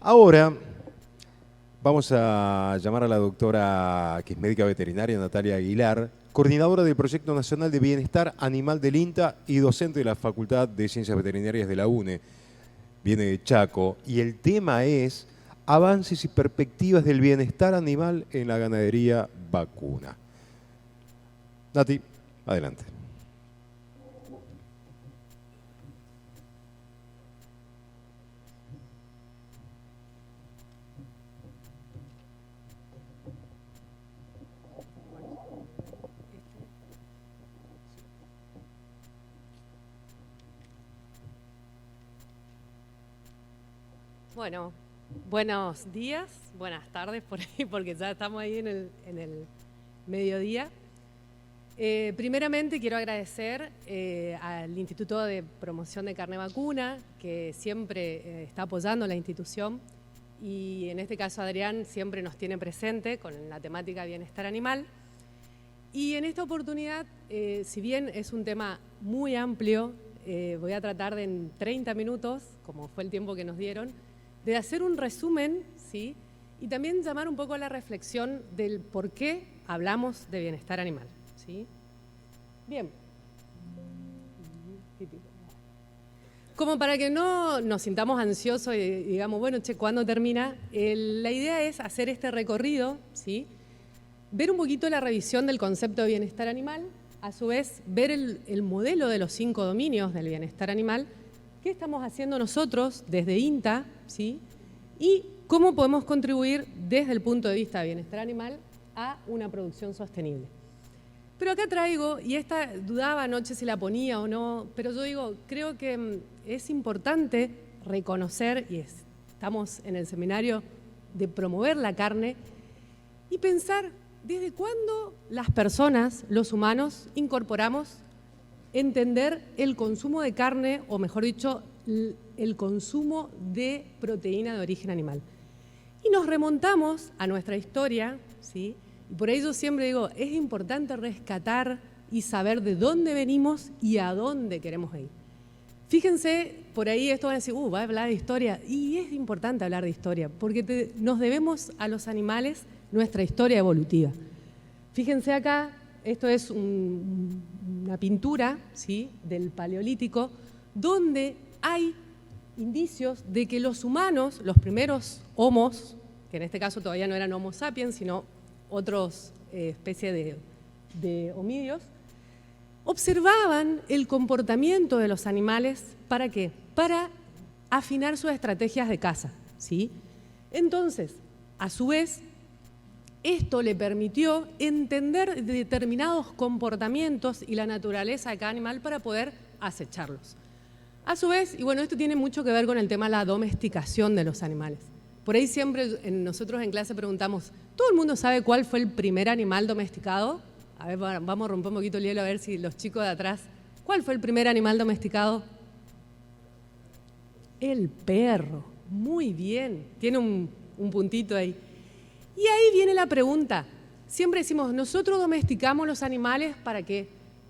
Ahora vamos a llamar a la doctora, que es médica veterinaria, Natalia Aguilar, coordinadora del Proyecto Nacional de Bienestar Animal del INTA y docente de la Facultad de Ciencias Veterinarias de la UNE. Viene de Chaco y el tema es avances y perspectivas del bienestar animal en la ganadería vacuna. Nati, adelante. Bueno, buenos días, buenas tardes por ahí, porque ya estamos ahí en el mediodía. Primeramente quiero agradecer al Instituto de Promoción de Carne Vacuna, que siempre está apoyando la institución, y en este caso Adrián siempre nos tiene presente con la temática bienestar animal. Y en esta oportunidad, si bien es un tema muy amplio, voy a tratar de en 30 minutos, como fue el tiempo que nos dieron, de hacer un resumen, ¿sí? Y también llamar un poco a la reflexión del por qué hablamos de bienestar animal, ¿sí? Bien. Como para que no nos sintamos ansiosos y digamos, bueno, che, ¿cuándo termina? La idea es hacer este recorrido, ¿sí? Ver un poquito la revisión del concepto de bienestar animal, a su vez ver el modelo de los 5 dominios del bienestar animal, qué estamos haciendo nosotros desde INTA, ¿sí? Y cómo podemos contribuir desde el punto de vista de bienestar animal a una producción sostenible. Pero acá traigo, y esta dudaba anoche si la ponía o no, pero yo digo, creo que es importante reconocer, y estamos en el seminario de promover la carne, y pensar desde cuándo las personas, los humanos, incorporamos entender el consumo de carne, o mejor dicho, el consumo de proteína de origen animal. Y nos remontamos a nuestra historia, ¿sí? Y por ello siempre digo, es importante rescatar y saber de dónde venimos y a dónde queremos ir. Fíjense, por ahí esto van a decir, va a hablar de historia, y es importante hablar de historia, porque nos debemos a los animales nuestra historia evolutiva. Fíjense acá, esto es una pintura, ¿sí?, del Paleolítico, donde hay indicios de que los humanos, los primeros homos, que en este caso todavía no eran Homo sapiens, sino otras especies de homídeos, observaban el comportamiento de los animales, ¿para qué? Para afinar sus estrategias de caza, ¿sí? Entonces, a su vez, esto le permitió entender determinados comportamientos y la naturaleza de cada animal para poder acecharlos. A su vez, y bueno, esto tiene mucho que ver con el tema de la domesticación de los animales. Por ahí siempre nosotros en clase preguntamos, ¿todo el mundo sabe cuál fue el primer animal domesticado? A ver, vamos a romper un poquito el hielo a ver si los chicos de atrás, ¿cuál fue el primer animal domesticado? El perro. Muy bien, tiene un puntito ahí. Y ahí viene la pregunta. Siempre decimos, nosotros domesticamos los animales ¿para qué?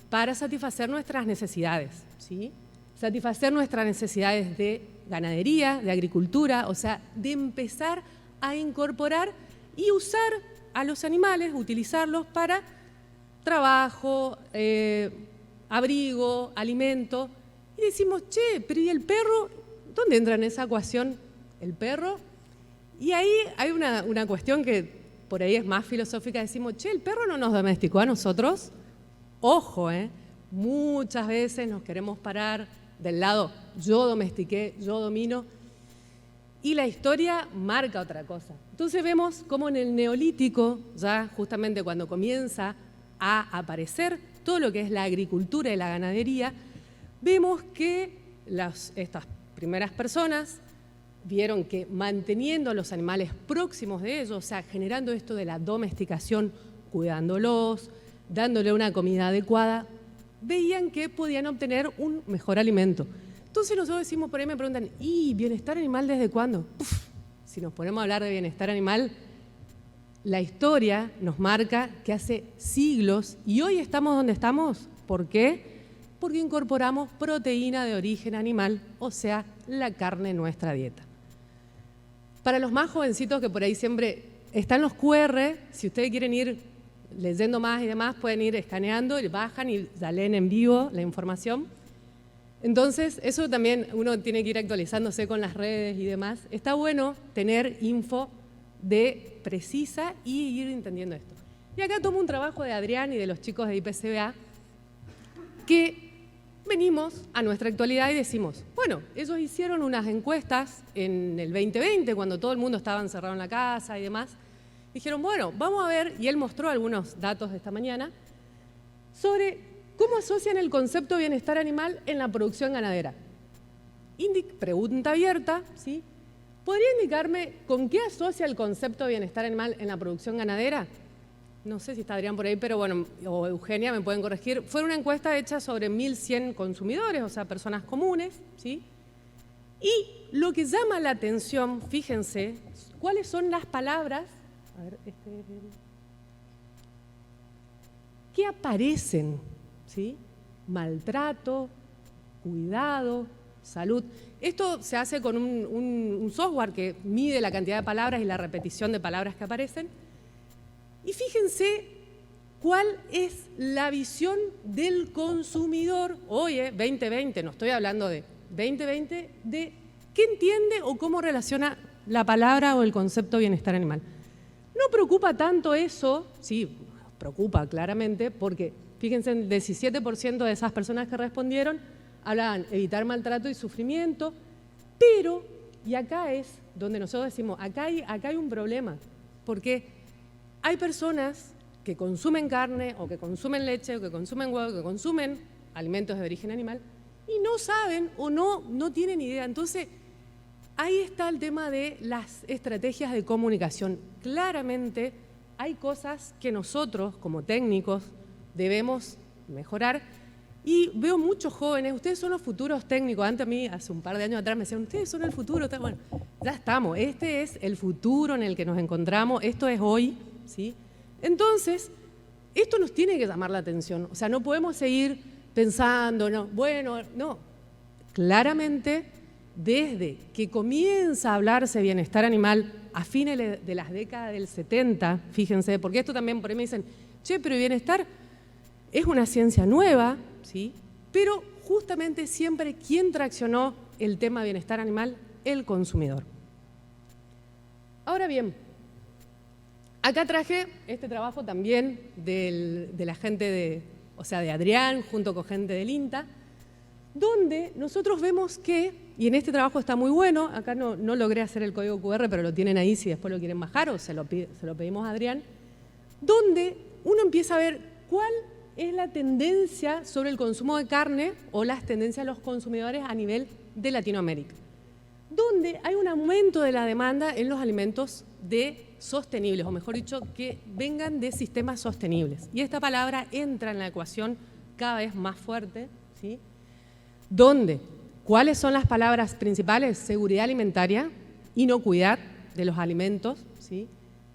Para satisfacer nuestras necesidades, ¿sí? Satisfacer nuestras necesidades de ganadería, de agricultura, o sea, de empezar a incorporar y usar a los animales, utilizarlos para trabajo, abrigo, alimento. Y decimos, che, pero ¿y el perro? ¿Dónde entra en esa ecuación el perro? Y ahí hay una cuestión que por ahí es más filosófica. Decimos, che, ¿el perro no nos domesticó a nosotros? Ojo, muchas veces nos queremos parar del lado yo domestiqué, yo domino, y la historia marca otra cosa. Entonces vemos cómo en el Neolítico, ya justamente cuando comienza a aparecer todo lo que es la agricultura y la ganadería, vemos que estas primeras personas vieron que manteniendo a los animales próximos de ellos, o sea, generando esto de la domesticación, cuidándolos, dándole una comida adecuada, veían que podían obtener un mejor alimento. Entonces nosotros decimos, por ahí me preguntan, ¿y bienestar animal desde cuándo? Si nos ponemos a hablar de bienestar animal, la historia nos marca que hace siglos, y hoy estamos donde estamos, ¿por qué? Porque incorporamos proteína de origen animal, o sea, la carne en nuestra dieta. Para los más jovencitos que por ahí siempre están los QR, si ustedes quieren ir leyendo más y demás, pueden ir escaneando, y bajan y ya leen en vivo la información. Entonces, eso también uno tiene que ir actualizándose con las redes y demás. Está bueno tener info precisa y ir entendiendo esto. Y acá tomo un trabajo de Adrián y de los chicos de IPCBA que venimos a nuestra actualidad y decimos, bueno, ellos hicieron unas encuestas en el 2020, cuando todo el mundo estaba encerrado en la casa y demás. Dijeron, bueno, vamos a ver, y él mostró algunos datos de esta mañana, sobre cómo asocian el concepto de bienestar animal en la producción ganadera. Pregunta abierta, ¿sí? ¿Podría indicarme con qué asocia el concepto de bienestar animal en la producción ganadera? No sé si está Adrián por ahí, pero bueno, o Eugenia me pueden corregir. Fue una encuesta hecha sobre 1.100 consumidores, o sea, personas comunes, ¿sí? Y lo que llama la atención, fíjense, cuáles son las palabras, a ver, que aparecen, ¿sí? Maltrato, cuidado, salud. Esto se hace con un software que mide la cantidad de palabras y la repetición de palabras que aparecen. Y fíjense cuál es la visión del consumidor hoy, 2020, no estoy hablando de 2020, de qué entiende o cómo relaciona la palabra o el concepto bienestar animal. No preocupa tanto eso, sí, preocupa claramente, porque fíjense, el 17% de esas personas que respondieron hablaban evitar maltrato y sufrimiento, pero, y acá es donde nosotros decimos, acá hay un problema, porque hay personas que consumen carne o que consumen leche o que consumen huevo, que consumen alimentos de origen animal y no saben o no tienen idea. Entonces, ahí está el tema de las estrategias de comunicación. Claramente hay cosas que nosotros como técnicos debemos mejorar y veo muchos jóvenes, ustedes son los futuros técnicos. Antes a mí, hace un par de años atrás, me decían, ustedes son el futuro. Bueno, ya estamos, este es el futuro en el que nos encontramos, esto es hoy. ¿Sí? Entonces, esto nos tiene que llamar la atención. O sea, no podemos seguir pensando, no, bueno, no. Claramente, desde que comienza a hablarse de bienestar animal a fines de las décadas del 70, fíjense, porque esto también por ahí me dicen, che, pero bienestar es una ciencia nueva, ¿sí? Pero justamente siempre, ¿quién traccionó el tema de bienestar animal? El consumidor. Ahora bien, acá traje este trabajo también de la gente de Adrián, junto con gente del INTA, donde nosotros vemos que, y en este trabajo está muy bueno, acá no logré hacer el código QR, pero lo tienen ahí si después lo quieren bajar o se lo pedimos a Adrián, donde uno empieza a ver cuál es la tendencia sobre el consumo de carne o las tendencias de los consumidores a nivel de Latinoamérica, donde hay un aumento de la demanda en los alimentos sostenibles, o mejor dicho, que vengan de sistemas sostenibles. Y esta palabra entra en la ecuación cada vez más fuerte, ¿sí? Donde, ¿cuáles son las palabras principales? Seguridad alimentaria, inocuidad de los alimentos, ¿sí?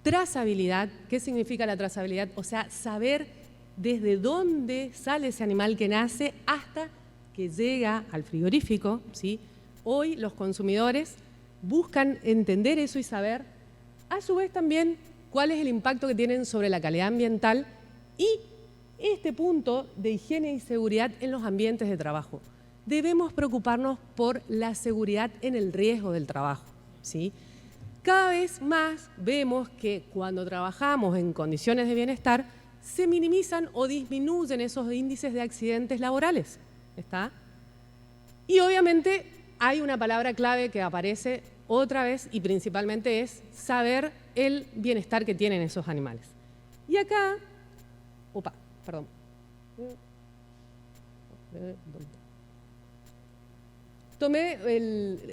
Trazabilidad. ¿Qué significa la trazabilidad? O sea, saber desde dónde sale ese animal que nace hasta que llega al frigorífico, ¿sí? Hoy los consumidores buscan entender eso y saber, a su vez también, cuál es el impacto que tienen sobre la calidad ambiental y este punto de higiene y seguridad en los ambientes de trabajo. Debemos preocuparnos por la seguridad en el riesgo del trabajo, ¿sí? Cada vez más vemos que cuando trabajamos en condiciones de bienestar, se minimizan o disminuyen esos índices de accidentes laborales, ¿está? Y obviamente hay una palabra clave que aparece otra vez y principalmente es saber el bienestar que tienen esos animales. Y acá,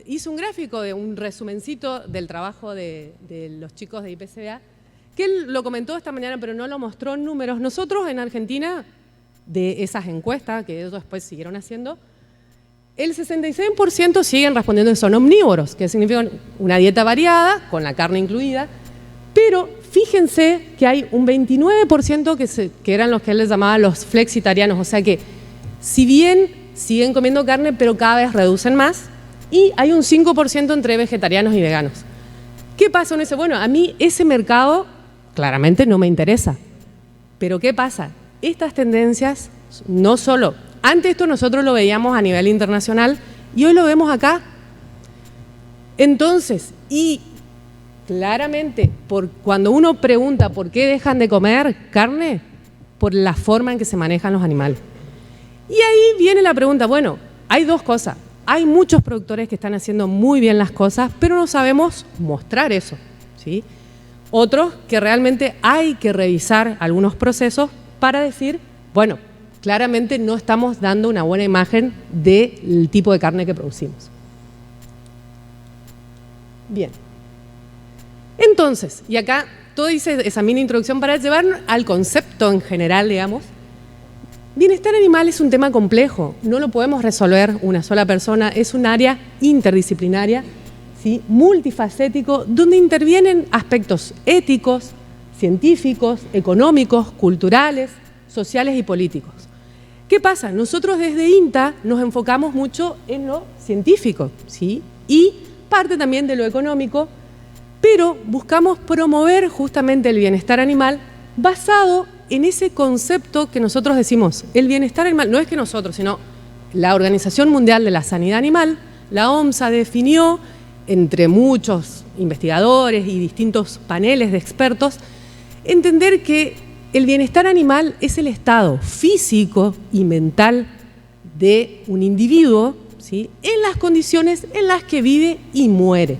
hice un gráfico de un resumencito del trabajo de los chicos de IPCBA, que él lo comentó esta mañana, pero no lo mostró en números. Nosotros en Argentina, de esas encuestas que ellos después siguieron haciendo, el 66% siguen respondiendo que son omnívoros, que significa una dieta variada, con la carne incluida, pero fíjense que hay un 29% que eran los que él les llamaba los flexitarianos, o sea que si bien siguen comiendo carne, pero cada vez reducen más, y hay un 5% entre vegetarianos y veganos. ¿Qué pasa? Uno dice, bueno, a mí ese mercado claramente no me interesa. Pero ¿qué pasa? Estas tendencias no solo, antes esto nosotros lo veíamos a nivel internacional y hoy lo vemos acá. Entonces, y claramente, cuando uno pregunta por qué dejan de comer carne, por la forma en que se manejan los animales. Y ahí viene la pregunta, bueno, hay dos cosas. Hay muchos productores que están haciendo muy bien las cosas, pero no sabemos mostrar eso, ¿sí? Otros que realmente hay que revisar algunos procesos para decir, bueno, claramente no estamos dando una buena imagen del tipo de carne que producimos. Bien. Entonces, y acá todo hice esa mini introducción para llevar al concepto en general, digamos. Bienestar animal es un tema complejo, no lo podemos resolver una sola persona, es un área interdisciplinaria, ¿sí? Multifacético, donde intervienen aspectos éticos, científicos, económicos, culturales, sociales y políticos. ¿Qué pasa? Nosotros desde INTA nos enfocamos mucho en lo científico, ¿sí? Y parte también de lo económico, pero buscamos promover justamente el bienestar animal basado en ese concepto que nosotros decimos, el bienestar animal, no es que nosotros, sino la Organización Mundial de la Sanidad Animal, la OMSA definió, entre muchos investigadores y distintos paneles de expertos, entender que el bienestar animal es el estado físico y mental de un individuo, ¿sí? En las condiciones en las que vive y muere.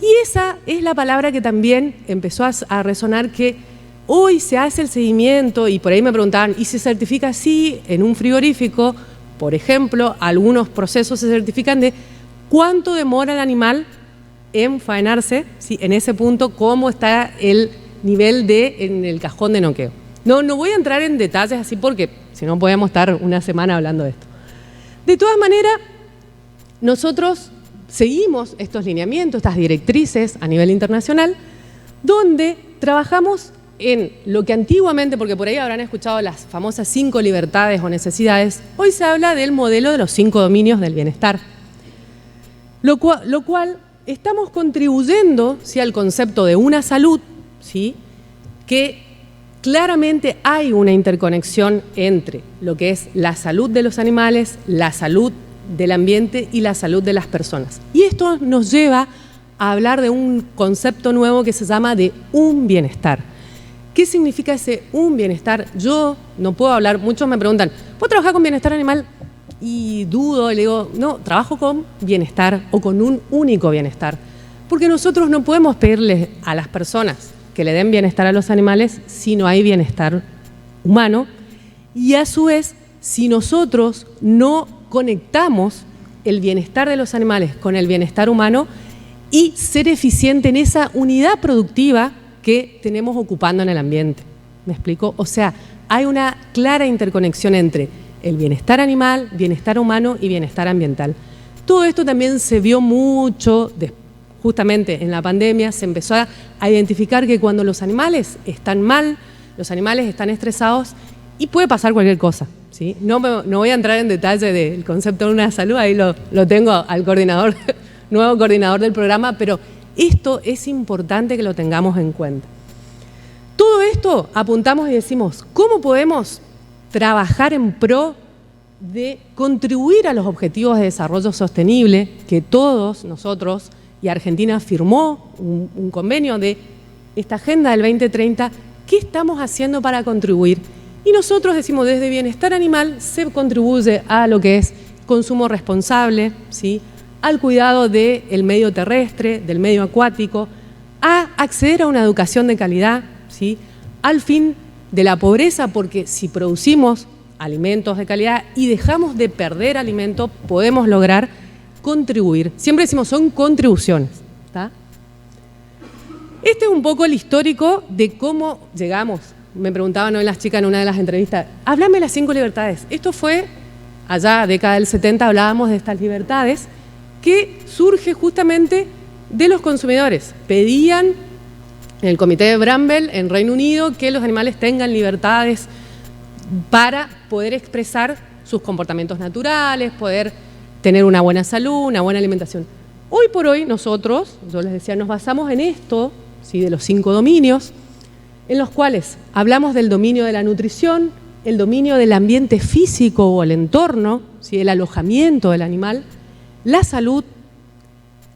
Y esa es la palabra que también empezó a resonar, que hoy se hace el seguimiento, y por ahí me preguntaban, ¿y se certifica así en un frigorífico? Por ejemplo, algunos procesos se certifican de cuánto demora el animal en faenarse, ¿sí? En ese punto, cómo está el nivel en el cajón de noqueo. No voy a entrar en detalles así porque si no podemos estar una semana hablando de esto. De todas maneras, nosotros seguimos estos lineamientos, estas directrices a nivel internacional, donde trabajamos en lo que antiguamente, porque por ahí habrán escuchado las famosas 5 libertades o necesidades, hoy se habla del modelo de los 5 dominios del bienestar, lo cual estamos contribuyendo, ¿sí?, al concepto de una salud, ¿sí?, que claramente hay una interconexión entre lo que es la salud de los animales, la salud del ambiente y la salud de las personas. Y esto nos lleva a hablar de un concepto nuevo que se llama de un bienestar. ¿Qué significa ese un bienestar? Yo no puedo hablar, muchos me preguntan, ¿puedo trabajar con bienestar animal? Y dudo, y le digo, no, trabajo con bienestar o con un único bienestar. Porque nosotros no podemos pedirle a las personas que le den bienestar a los animales si no hay bienestar humano. Y a su vez, si nosotros no conectamos el bienestar de los animales con el bienestar humano y ser eficiente en esa unidad productiva que tenemos ocupando en el ambiente. ¿Me explico? O sea, hay una clara interconexión entre el bienestar animal, bienestar humano y bienestar ambiental. Todo esto también se vio mucho, justamente en la pandemia, se empezó a identificar que cuando los animales están mal, los animales están estresados y puede pasar cualquier cosa, ¿sí? No voy a entrar en detalle del concepto de una salud, ahí lo tengo al coordinador, nuevo coordinador del programa, pero esto es importante que lo tengamos en cuenta. Todo esto apuntamos y decimos, ¿cómo podemos trabajar en pro de contribuir a los objetivos de desarrollo sostenible que todos nosotros, y Argentina firmó un convenio de esta Agenda del 2030, ¿qué estamos haciendo para contribuir? Y nosotros decimos, desde bienestar animal se contribuye a lo que es consumo responsable, ¿sí?, al cuidado del medio terrestre, del medio acuático, a acceder a una educación de calidad, ¿sí?, al fin de la pobreza, porque si producimos alimentos de calidad y dejamos de perder alimentos, podemos lograr contribuir. Siempre decimos, son contribuciones, ¿tá? Este es un poco el histórico de cómo llegamos. Me preguntaban hoy las chicas en una de las entrevistas, háblame de las 5 libertades. Esto fue allá, década del 70, hablábamos de estas libertades, que surge justamente de los consumidores. Pedían en el comité de Bramble en Reino Unido que los animales tengan libertades para poder expresar sus comportamientos naturales, poder tener una buena salud, una buena alimentación. Hoy por hoy nosotros, yo les decía, nos basamos en esto, ¿sí?, de los 5 dominios, en los cuales hablamos del dominio de la nutrición, el dominio del ambiente físico o el entorno, ¿sí?, el alojamiento del animal, la salud,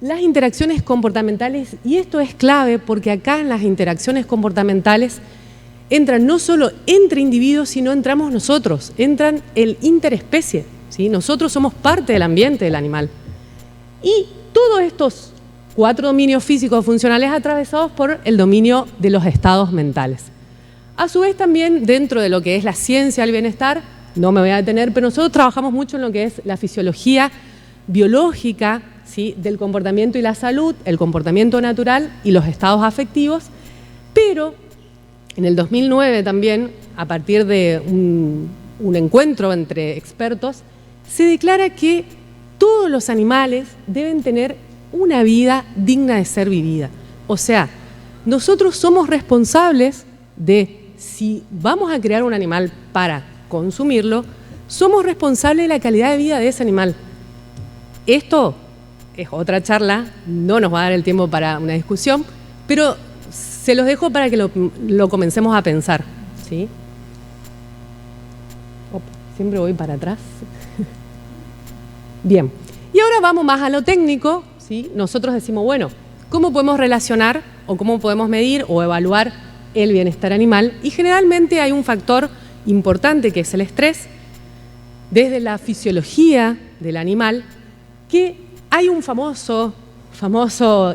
las interacciones comportamentales, y esto es clave porque acá en las interacciones comportamentales entran no solo entre individuos, sino entramos nosotros, entran el interespecie, ¿sí? Nosotros somos parte del ambiente del animal. Y todos estos 4 dominios físicos funcionales atravesados por el dominio de los estados mentales. A su vez también dentro de lo que es la ciencia del bienestar, no me voy a detener, pero nosotros trabajamos mucho en lo que es la fisiología biológica, ¿sí?, del comportamiento y la salud, el comportamiento natural y los estados afectivos, pero en el 2009 también, a partir de un encuentro entre expertos, se declara que todos los animales deben tener una vida digna de ser vivida. O sea, nosotros somos responsables de, si vamos a crear un animal para consumirlo, somos responsables de la calidad de vida de ese animal. Esto es otra charla, no nos va a dar el tiempo para una discusión, pero se los dejo para que lo comencemos a pensar, ¿sí? Opa, siempre voy para atrás. Bien, y ahora vamos más a lo técnico, ¿sí? Nosotros decimos, bueno, ¿cómo podemos relacionar o cómo podemos medir o evaluar el bienestar animal? Y generalmente hay un factor importante que es el estrés, desde la fisiología del animal, que hay un famoso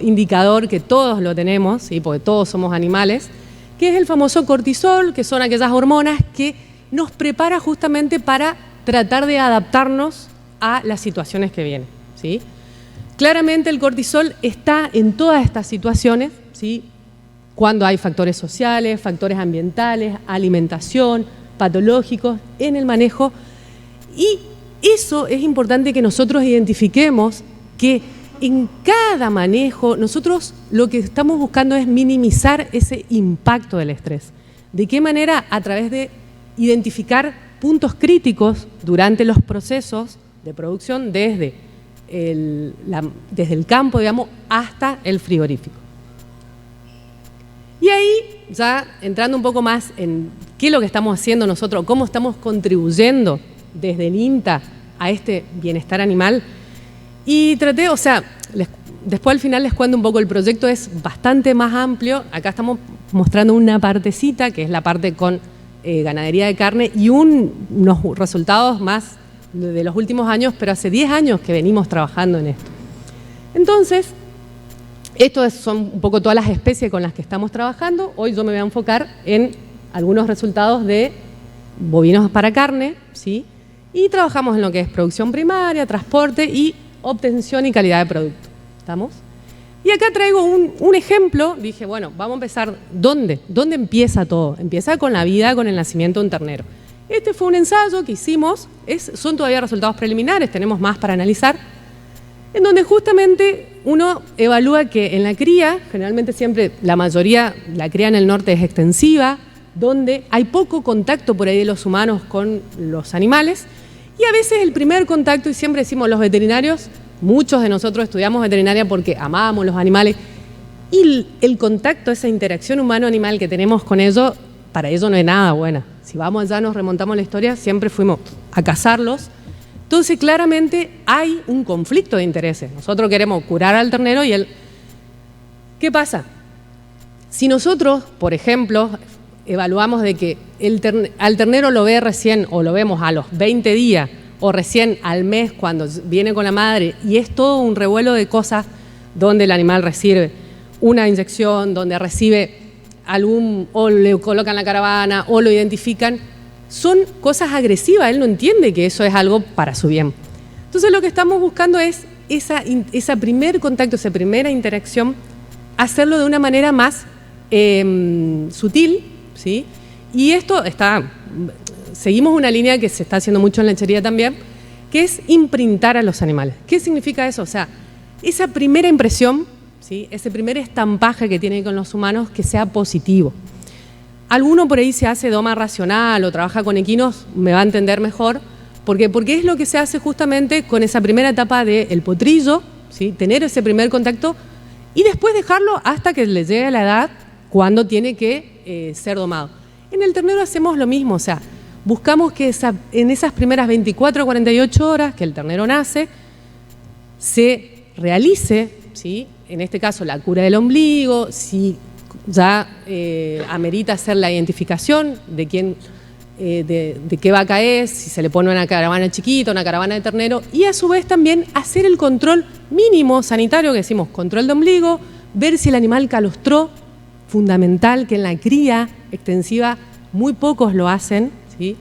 indicador que todos lo tenemos, ¿sí?, porque todos somos animales, que es el famoso cortisol, que son aquellas hormonas que nos prepara justamente para tratar de adaptarnos a las situaciones que vienen, ¿sí? Claramente el cortisol está en todas estas situaciones, ¿sí?, cuando hay factores sociales, factores ambientales, alimentación, patológicos, en el manejo. Y eso es importante que nosotros identifiquemos que en cada manejo nosotros lo que estamos buscando es minimizar ese impacto del estrés. ¿De qué manera? A través de identificar puntos críticos durante los procesos de producción desde el campo, digamos, hasta el frigorífico. Y ahí, ya entrando un poco más en qué es lo que estamos haciendo nosotros, cómo estamos contribuyendo desde el INTA a este bienestar animal. Y traté, o sea, después al final les cuento un poco, el proyecto es bastante más amplio. Acá estamos mostrando una partecita, que es la parte con ganadería de carne, y unos resultados más de los últimos años, pero hace 10 años que venimos trabajando en esto. Entonces, estos son un poco todas las especies con las que estamos trabajando. Hoy yo me voy a enfocar en algunos resultados de bovinos para carne, ¿sí? Y trabajamos en lo que es producción primaria, transporte y obtención y calidad de producto. ¿Estamos? Y acá traigo un ejemplo. Dije, bueno, vamos a empezar. ¿Dónde? ¿Dónde empieza todo? Empieza con la vida, con el nacimiento de un ternero. Este fue un ensayo que hicimos. Son todavía resultados preliminares, tenemos más para analizar, en donde justamente uno evalúa que en la cría, generalmente siempre la mayoría, la cría en el norte es extensiva, donde hay poco contacto por ahí de los humanos con los animales, y a veces el primer contacto, y siempre decimos los veterinarios, muchos de nosotros estudiamos veterinaria porque amamos los animales, y el contacto, esa interacción humano-animal que tenemos con ellos, para ellos no es nada buena. Si vamos allá, nos remontamos a la historia, siempre fuimos a cazarlos. Entonces, claramente hay un conflicto de intereses. Nosotros queremos curar al ternero y él... ¿Qué pasa? Si nosotros, por ejemplo, evaluamos de que al ternero lo ve recién, o lo vemos a los 20 días, o recién al mes cuando viene con la madre, y es todo un revuelo de cosas donde el animal recibe una inyección, donde recibe o le colocan la caravana, o lo identifican, son cosas agresivas, él no entiende que eso es algo para su bien. Entonces lo que estamos buscando es ese primer contacto, esa primera interacción, hacerlo de una manera más sutil, ¿sí? Y esto seguimos una línea que se está haciendo mucho en la lechería también, que es imprintar a los animales. ¿Qué significa eso? O sea, esa primera impresión, ¿sí?, ese primer estampaje que tiene con los humanos, que sea positivo. Alguno por ahí se hace doma racional o trabaja con equinos, me va a entender mejor. ¿Por qué? Porque es lo que se hace justamente con esa primera etapa del potrillo, ¿sí? Tener ese primer contacto y después dejarlo hasta que le llegue la edad cuando tiene que ser domado. En el ternero hacemos lo mismo, o sea, buscamos que en esas primeras 24 o 48 horas que el ternero nace, se realice, ¿sí? En este caso la cura del ombligo, si ya amerita hacer la identificación de quién, de qué vaca es, si se le pone una caravana chiquita, una caravana de ternero, y a su vez también hacer el control mínimo sanitario, que decimos control de ombligo, ver si el animal calostró, fundamental que en la cría extensiva muy pocos lo hacen, ¿sí?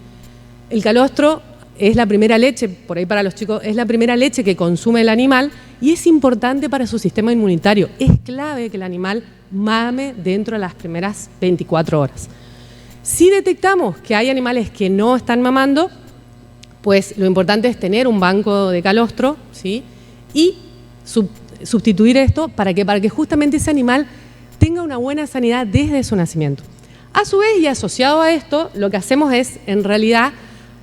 El calostro es la primera leche, por ahí para los chicos, es la primera leche que consume el animal y es importante para su sistema inmunitario. Es clave que el animal mame dentro de las primeras 24 horas. Si detectamos que hay animales que no están mamando, pues lo importante es tener un banco de calostro, ¿sí? Y sustituir esto para que justamente ese animal tenga una buena sanidad desde su nacimiento. A su vez, y asociado a esto, lo que hacemos es, en realidad,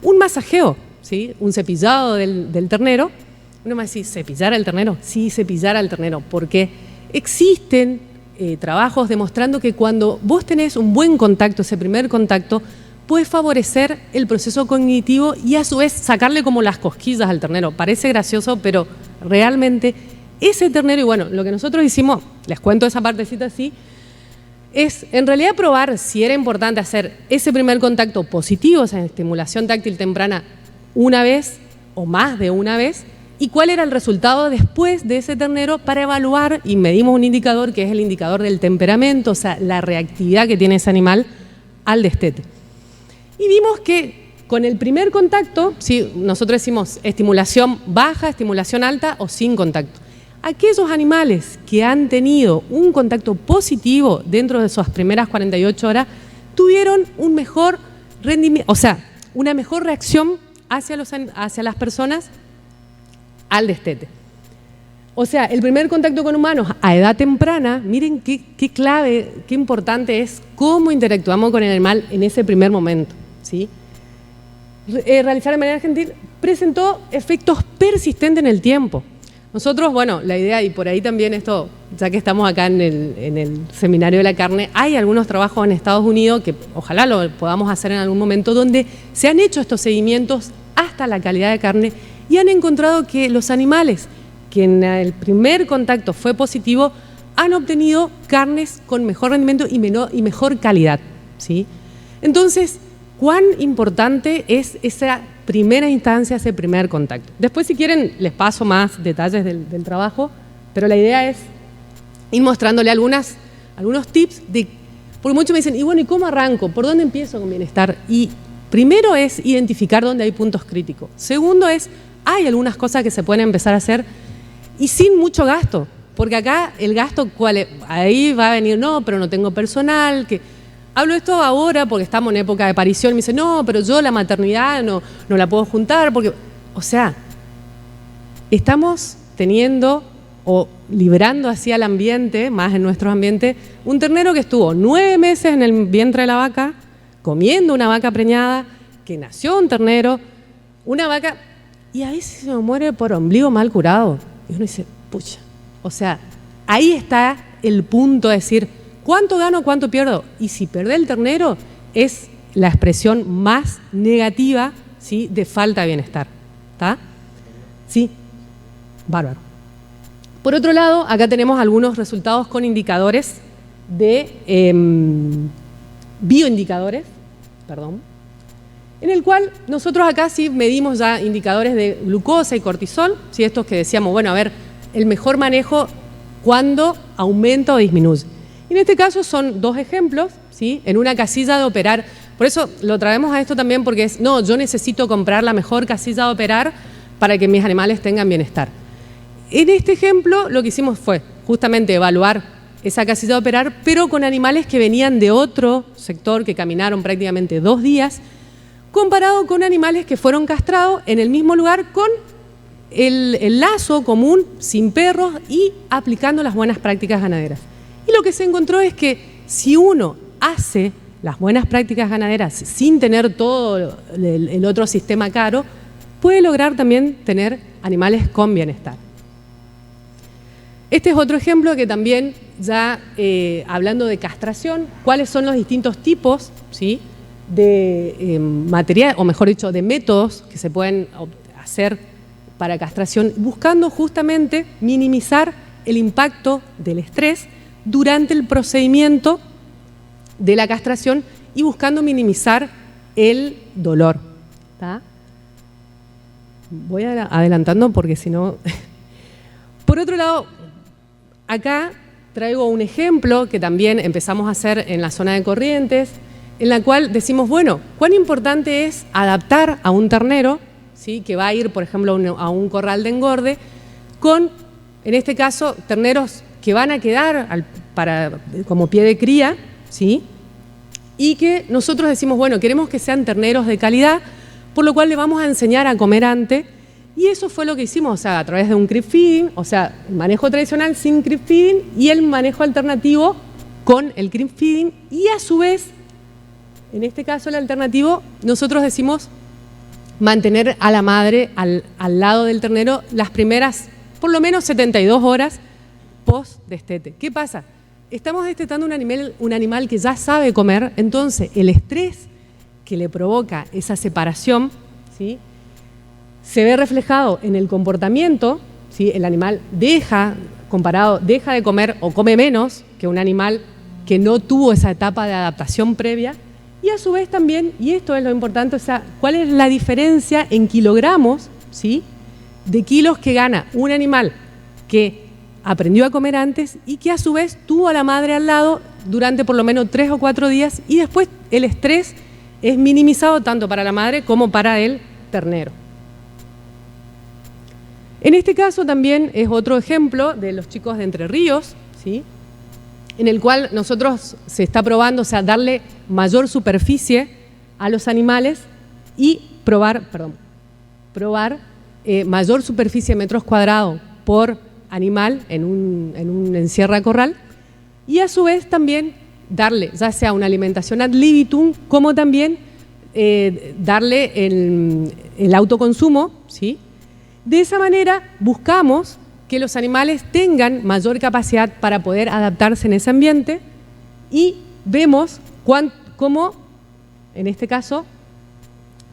un masajeo, ¿sí? Un cepillado del ternero. Uno me dice, ¿cepillar al ternero? Sí, cepillar al ternero, porque existen trabajos demostrando que cuando vos tenés un buen contacto, ese primer contacto, puede favorecer el proceso cognitivo y a su vez sacarle como las cosquillas al ternero. Parece gracioso, pero realmente ese ternero, y bueno, lo que nosotros hicimos, les cuento esa partecita así, es en realidad probar si era importante hacer ese primer contacto positivo, o sea, estimulación táctil temprana, una vez o más de una vez, y cuál era el resultado después de ese ternero para evaluar, y medimos un indicador que es el indicador del temperamento, o sea, la reactividad que tiene ese animal al destete. Y vimos que con el primer contacto, sí, nosotros decimos estimulación baja, estimulación alta o sin contacto. Aquellos animales que han tenido un contacto positivo dentro de sus primeras 48 horas tuvieron un mejor rendimiento, o sea, una mejor reacción hacia las personas al destete. O sea, el primer contacto con humanos a edad temprana, miren qué clave, qué importante es cómo interactuamos con el animal en ese primer momento, ¿sí? Realizar de manera gentil presentó efectos persistentes en el tiempo. Nosotros, bueno, la idea, y por ahí también esto, ya que estamos acá en el Seminario de la Carne, hay algunos trabajos en Estados Unidos que ojalá lo podamos hacer en algún momento, donde se han hecho estos seguimientos hasta la calidad de carne y han encontrado que los animales que en el primer contacto fue positivo han obtenido carnes con mejor rendimiento y mejor calidad, ¿sí? Entonces, ¿cuán importante es esa primera instancia, ese primer contacto? Después, si quieren, les paso más detalles del trabajo, pero la idea es ir mostrándole algunos tips, porque muchos me dicen, y bueno, ¿y cómo arranco? ¿Por dónde empiezo con bienestar? Y primero es identificar dónde hay puntos críticos. Segundo es, hay algunas cosas que se pueden empezar a hacer y sin mucho gasto, porque acá el gasto, ahí va a venir, no, pero no tengo personal, hablo esto ahora porque estamos en época de parición. Me dice, no, pero yo la maternidad no la puedo juntar. Porque, o sea, estamos teniendo o liberando hacia el ambiente, más en nuestro ambiente, un ternero que estuvo 9 meses en el vientre de la vaca, comiendo una vaca preñada, que nació un ternero, una vaca, y a veces se muere por ombligo mal curado. Y uno dice, pucha, o sea, ahí está el punto de decir, ¿cuánto gano, cuánto pierdo? Y si perdés el ternero, es la expresión más negativa, ¿sí?, de falta de bienestar. ¿Está? Sí, bárbaro. Por otro lado, acá tenemos algunos resultados con indicadores bioindicadores, en el cual nosotros acá sí medimos ya indicadores de glucosa y cortisol, ¿sí?, estos que decíamos, bueno, a ver, el mejor manejo cuando aumenta o disminuye. En este caso son 2 ejemplos, ¿sí?, en una casilla de operar. Por eso lo traemos a esto también porque no, yo necesito comprar la mejor casilla de operar para que mis animales tengan bienestar. En este ejemplo lo que hicimos fue justamente evaluar esa casilla de operar, pero con animales que venían de otro sector, que caminaron prácticamente 2 días, comparado con animales que fueron castrados en el mismo lugar con el lazo común, sin perros y aplicando las buenas prácticas ganaderas. Y lo que se encontró es que si uno hace las buenas prácticas ganaderas sin tener todo el otro sistema caro, puede lograr también tener animales con bienestar. Este es otro ejemplo que también, ya hablando de castración, cuáles son los distintos tipos, ¿sí?, de material, o mejor dicho, de métodos que se pueden hacer para castración, buscando justamente minimizar el impacto del estrés durante el procedimiento de la castración y buscando minimizar el dolor. ¿Tá? Voy adelantando porque si no... Por otro lado, acá traigo un ejemplo que también empezamos a hacer en la zona de Corrientes, en la cual decimos, bueno, cuán importante es adaptar a un ternero, ¿sí?, que va a ir, por ejemplo, a un corral de engorde, con, en este caso, terneros que van a quedar como pie de cría, ¿sí?, y que nosotros decimos, bueno, queremos que sean terneros de calidad, por lo cual le vamos a enseñar a comer antes, y eso fue lo que hicimos, o sea, a través de un crib feeding, o sea, el manejo tradicional sin crib feeding y el manejo alternativo con el crib feeding, y a su vez, en este caso el alternativo, nosotros decimos mantener a la madre al lado del ternero las primeras, por lo menos 72 horas post-destete. ¿Qué pasa? Estamos destetando un animal que ya sabe comer, entonces el estrés que le provoca esa separación, ¿sí?, se ve reflejado en el comportamiento, ¿sí?, el animal deja de comer o come menos que un animal que no tuvo esa etapa de adaptación previa, y a su vez también, y esto es lo importante, o sea, ¿cuál es la diferencia en kilogramos, ¿sí?, de kilos que gana un animal que aprendió a comer antes y que a su vez tuvo a la madre al lado durante por lo menos 3 o 4 días, y después el estrés es minimizado tanto para la madre como para el ternero? En este caso también es otro ejemplo de los chicos de Entre Ríos, ¿sí?, en el cual nosotros se está probando, o sea, darle mayor superficie a los animales y probar mayor superficie de metros cuadrados por animal en un encierra corral, y a su vez también darle ya sea una alimentación ad libitum como también darle el autoconsumo, ¿sí? De esa manera buscamos que los animales tengan mayor capacidad para poder adaptarse en ese ambiente, y vemos cómo, en este caso,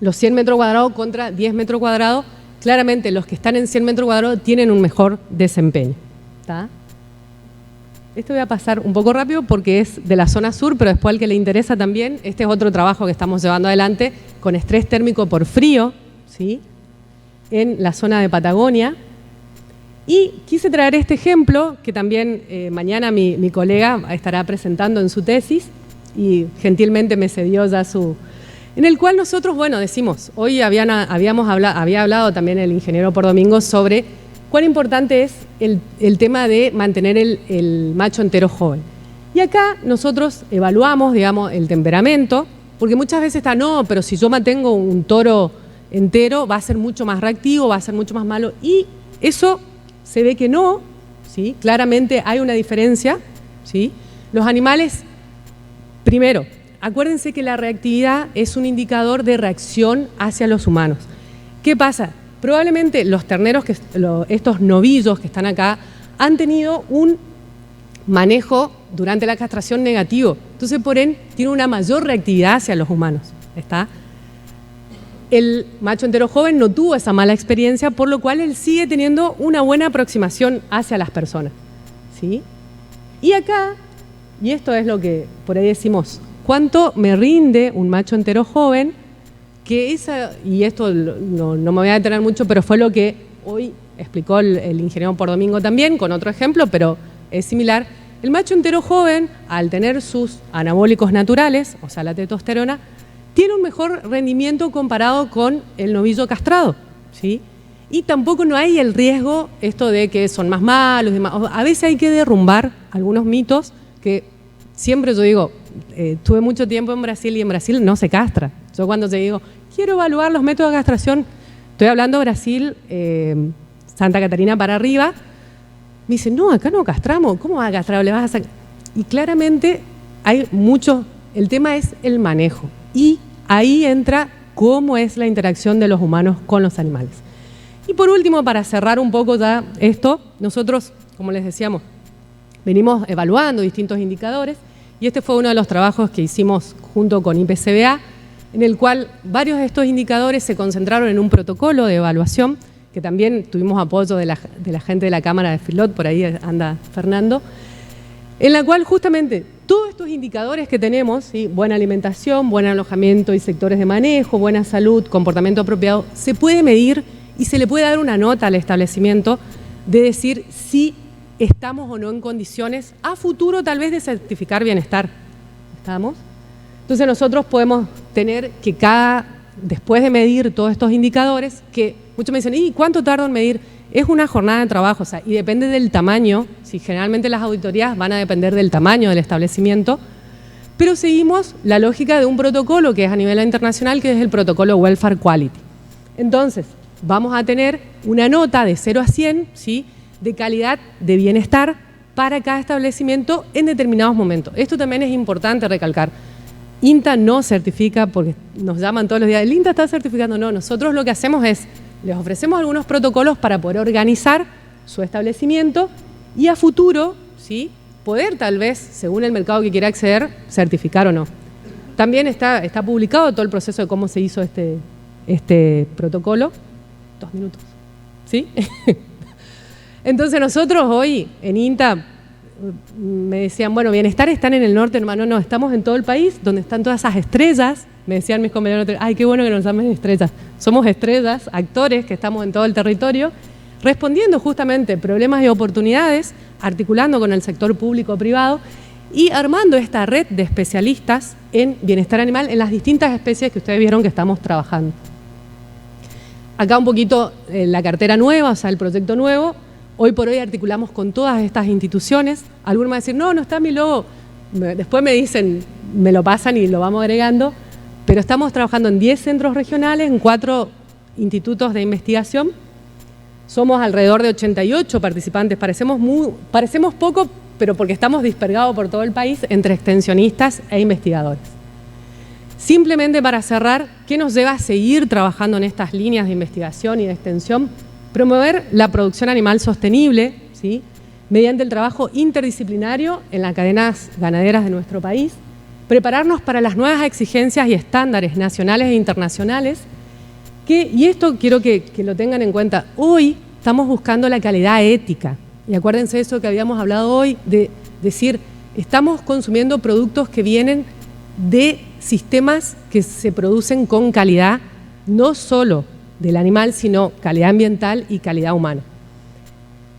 los 100 metros cuadrados contra 10 metros cuadrados, claramente los que están en 100 metros cuadrados tienen un mejor desempeño. ¿Tá? Esto voy a pasar un poco rápido porque es de la zona sur, pero después al que le interesa también, este es otro trabajo que estamos llevando adelante con estrés térmico por frío, ¿sí?, en la zona de Patagonia. Y quise traer este ejemplo que también mañana mi colega estará presentando en su tesis, y gentilmente me cedió ya en el cual nosotros, bueno, decimos, hoy había hablado también el ingeniero por Domingo sobre cuán importante es el tema de mantener el macho entero joven. Y acá nosotros evaluamos, digamos, el temperamento, porque muchas veces está, no, pero si yo mantengo un toro entero va a ser mucho más reactivo, va a ser mucho más malo, y eso se ve que no, ¿sí? Claramente hay una diferencia, ¿sí? Los animales, primero, acuérdense que la reactividad es un indicador de reacción hacia los humanos. ¿Qué pasa? Probablemente los terneros, estos novillos que están acá, han tenido un manejo durante la castración negativo. Entonces, por ende, tiene una mayor reactividad hacia los humanos. ¿Está? El macho entero joven no tuvo esa mala experiencia, por lo cual él sigue teniendo una buena aproximación hacia las personas, ¿sí? Y acá, y esto es lo que por ahí decimos, ¿cuánto me rinde un macho entero joven? Y esto no me voy a detener mucho, pero fue lo que hoy explicó el ingeniero por Domingo también, con otro ejemplo, pero es similar. El macho entero joven, al tener sus anabólicos naturales, o sea, la testosterona, tiene un mejor rendimiento comparado con el novillo castrado, ¿sí? Y tampoco no hay el riesgo esto de que son más malos, demás. A veces hay que derrumbar algunos mitos que siempre yo digo, tuve mucho tiempo en Brasil y en Brasil no se castra. Yo cuando te digo, quiero evaluar los métodos de castración, estoy hablando de Brasil, Santa Catarina para arriba, me dicen, no, acá no castramos, ¿cómo vas a castrar? ¿Le vas a sacar? Y claramente hay mucho, el tema es el manejo. Y ahí entra cómo es la interacción de los humanos con los animales. Y por último, para cerrar un poco ya esto, nosotros como les decíamos, venimos evaluando distintos indicadores y este fue uno de los trabajos que hicimos junto con IPCBA, en el cual varios de estos indicadores se concentraron en un protocolo de evaluación, que también tuvimos apoyo de la gente de la Cámara de Filot, por ahí anda Fernando, en la cual justamente todos estos indicadores que tenemos, ¿sí? Buena alimentación, buen alojamiento y sectores de manejo, buena salud, comportamiento apropiado, se puede medir y se le puede dar una nota al establecimiento de decir si estamos o no en condiciones a futuro tal vez de certificar bienestar. ¿Estamos? Entonces nosotros podemos tener que después de medir todos estos indicadores, que muchos me dicen, ¿y cuánto tardo en medir? Es una jornada de trabajo, o sea, y depende del tamaño, si generalmente las auditorías van a depender del tamaño del establecimiento, pero seguimos la lógica de un protocolo que es a nivel internacional, que es el protocolo Welfare Quality. Entonces, vamos a tener una nota de 0 a 100, ¿sí?, de calidad de bienestar para cada establecimiento en determinados momentos. Esto también es importante recalcar. INTA no certifica, porque nos llaman todos los días, el INTA está certificando. No, nosotros lo que hacemos es, les ofrecemos algunos protocolos para poder organizar su establecimiento y a futuro, ¿sí?, poder tal vez, según el mercado que quiera acceder, certificar o no. También está publicado todo el proceso de cómo se hizo este protocolo. 2 minutos, ¿sí? Entonces nosotros hoy en INTA me decían, bueno, bienestar están en el norte, hermano, no, estamos en todo el país, donde están todas esas estrellas. Me decían mis compañeros, ay, qué bueno que nos llamen estrellas. Somos estrellas, actores que estamos en todo el territorio, respondiendo justamente problemas y oportunidades, articulando con el sector público-privado y armando esta red de especialistas en bienestar animal en las distintas especies que ustedes vieron que estamos trabajando. Acá un poquito la cartera nueva, o sea, el proyecto nuevo. Hoy por hoy articulamos con todas estas instituciones. Algunos me van a decir, no está mi logo. Después me dicen, me lo pasan y lo vamos agregando. Pero estamos trabajando en 10 centros regionales, en 4 institutos de investigación. Somos alrededor de 88 participantes. Parecemos poco, pero porque estamos dispergados por todo el país entre extensionistas e investigadores. Simplemente para cerrar, ¿qué nos lleva a seguir trabajando en estas líneas de investigación y de extensión? Promover la producción animal sostenible, ¿sí?, mediante el trabajo interdisciplinario en las cadenas ganaderas de nuestro país, prepararnos para las nuevas exigencias y estándares nacionales e internacionales, y esto quiero que lo tengan en cuenta, hoy estamos buscando la calidad ética, y acuérdense de eso que habíamos hablado hoy, de decir, estamos consumiendo productos que vienen de sistemas que se producen con calidad, no solo del animal, sino calidad ambiental y calidad humana.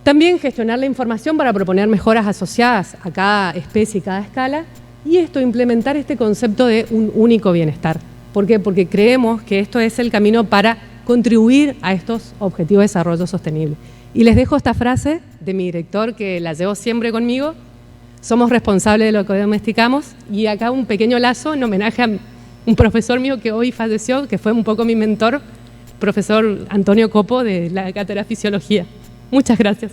También gestionar la información para proponer mejoras asociadas a cada especie y cada escala, y esto, implementar este concepto de un único bienestar. ¿Por qué? Porque creemos que esto es el camino para contribuir a estos objetivos de desarrollo sostenible. Y les dejo esta frase de mi director, que la llevo siempre conmigo: somos responsables de lo que domesticamos, y acá un pequeño lazo en homenaje a un profesor mío que hoy falleció, que fue un poco mi mentor, profesor Antonio Copo, de la cátedra de Fisiología. Muchas gracias.